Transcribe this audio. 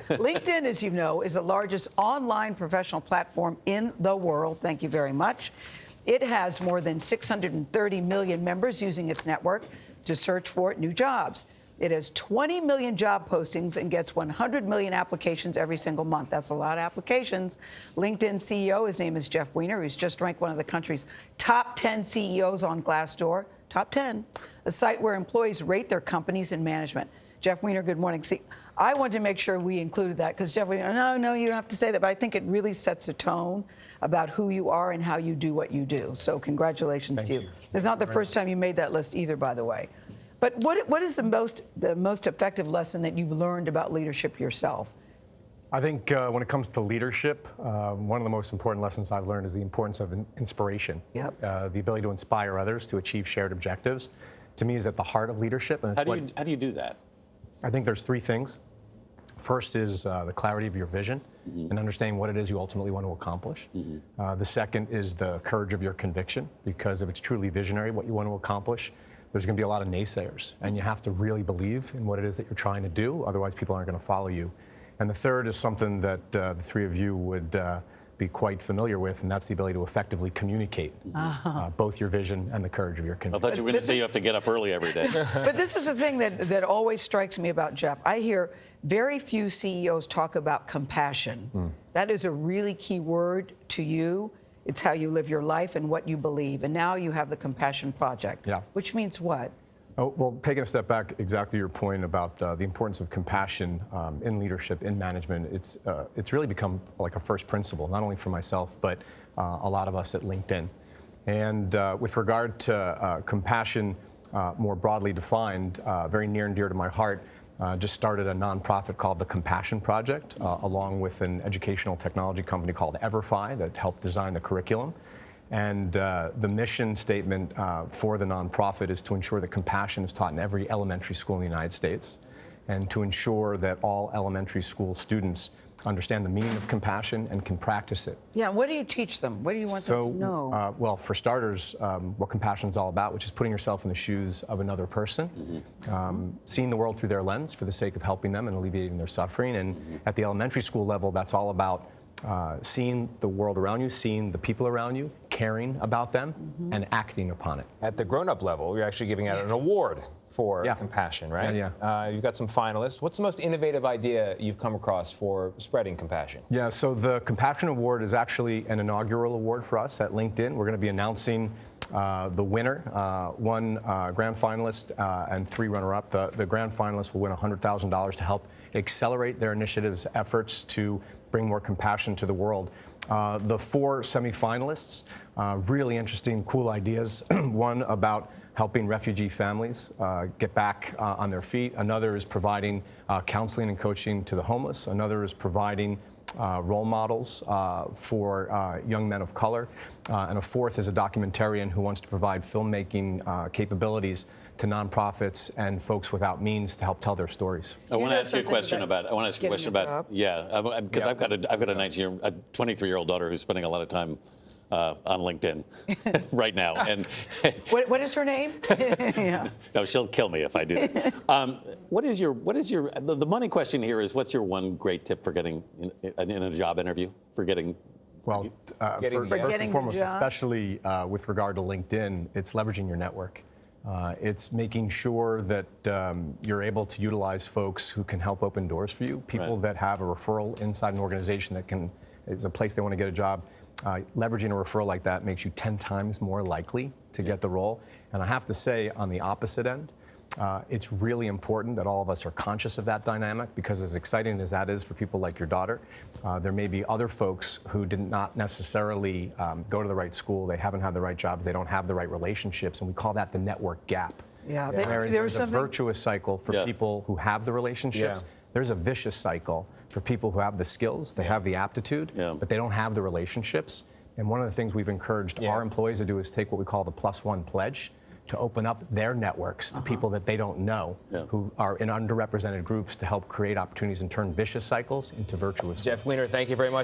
LinkedIn, as you know, is the largest online professional platform in the world. Thank you very much. It has more than 630 million members using its network to search for new jobs. It has 20 million job postings and gets 100 million applications every single month. That's a lot of applications. LinkedIn CEO, his name is Jeff Weiner, who's just ranked one of the country's top 10 CEOs on Glassdoor. Top 10, a site where employees rate their companies and management. Jeff Weiner, good morning. See, I wanted to make sure we included that because Jeff Weiner, no, you don't have to say that, but I think it really sets a tone about who you are and how you do what you do. So congratulations to you. It's not the first time you made that list either, by the way. But what is the most effective lesson that you've learned about leadership yourself? I think when it comes to leadership, one of the most important lessons I've learned is the importance of inspiration. Yep. The ability to inspire others to achieve shared objectives, to me, is at the heart of leadership. And how do you do that? I think there's three things. First is the clarity of your vision and understanding what it is you ultimately want to accomplish. The second is the courage of your conviction, because if it's truly visionary, what you want to accomplish, there's going to be a lot of naysayers, and you have to really believe in what it is that you're trying to do. Otherwise, people aren't going to follow you. And the third is something that the three of you would be quite familiar with, and that's the ability to effectively communicate both your vision and the courage of your conviction. I thought you were going to say you have to get up early every day. But this is the thing that always strikes me about Jeff. I hear very few CEOs talk about compassion. That is a really key word to you. It's how you live your life and what you believe. And now you have the Compassion Project, which means what? Oh, well, taking a step back, exactly your point about the importance of compassion in leadership, in management, it's really become like a first principle, not only for myself, but a lot of us at LinkedIn. And with regard to compassion, more broadly defined, very near and dear to my heart, just started a nonprofit called the Compassion Project, along with an educational technology company called EverFi that helped design the curriculum. And the mission statement for the nonprofit is to ensure that compassion is taught in every elementary school in the United States, and to ensure that all elementary school students understand the meaning of compassion and can practice it. Yeah, what do you teach them? What do you want them to know? Well, for starters, what compassion is all about, which is putting yourself in the shoes of another person, seeing the world through their lens for the sake of helping them and alleviating their suffering. And at the elementary school level, that's all about seeing the world around you, seeing the people around you, caring about them, and acting upon it. At the grown-up level, you're actually giving out an award for compassion, right? You've got some finalists. What's the most innovative idea you've come across for spreading compassion? Yeah, so the Compassion Award is actually an inaugural award for us at LinkedIn. We're going to be announcing the winner, one grand finalist and three runner-up. The grand finalist will win $100,000 to help accelerate their initiative's efforts to bring more compassion to the world. The four semifinalists, really interesting, cool ideas. One about helping refugee families get back on their feet. Another is providing counseling and coaching to the homeless. Another is providing role models for young men of color. And a fourth is a documentarian who wants to provide filmmaking capabilities to nonprofits and folks without means to help tell their stories. I want to ask you a question about. Because I've got a 23-year-old daughter who's spending a lot of time on LinkedIn right now. And what is her name? No, she'll kill me if I do that. The money question here is, what's your one great tip for getting in a job interview, for getting? Well, first and foremost, especially with regard to LinkedIn, it's leveraging your network. It's making sure that you're able to utilize folks who can help open doors for you, people that have a referral inside an organization that is a place they want to get a job. Leveraging a referral like that makes you 10 times more likely to get the role. And I have to say, on the opposite end, it's really important that all of us are conscious of that dynamic, because as exciting as that is for people like your daughter, there may be other folks who did not necessarily go to the right school, they haven't had the right jobs, they don't have the right relationships, and we call that the network gap. There's a virtuous cycle for people who have the relationships. There's a vicious cycle for people who have the skills, they have the aptitude, but they don't have the relationships. And one of the things we've encouraged our employees to do is take what we call the +1 pledge, to open up their networks to people that they don't know, who are in underrepresented groups, to help create opportunities and turn vicious cycles into virtuous ones. Jeff Weiner, thank you very much.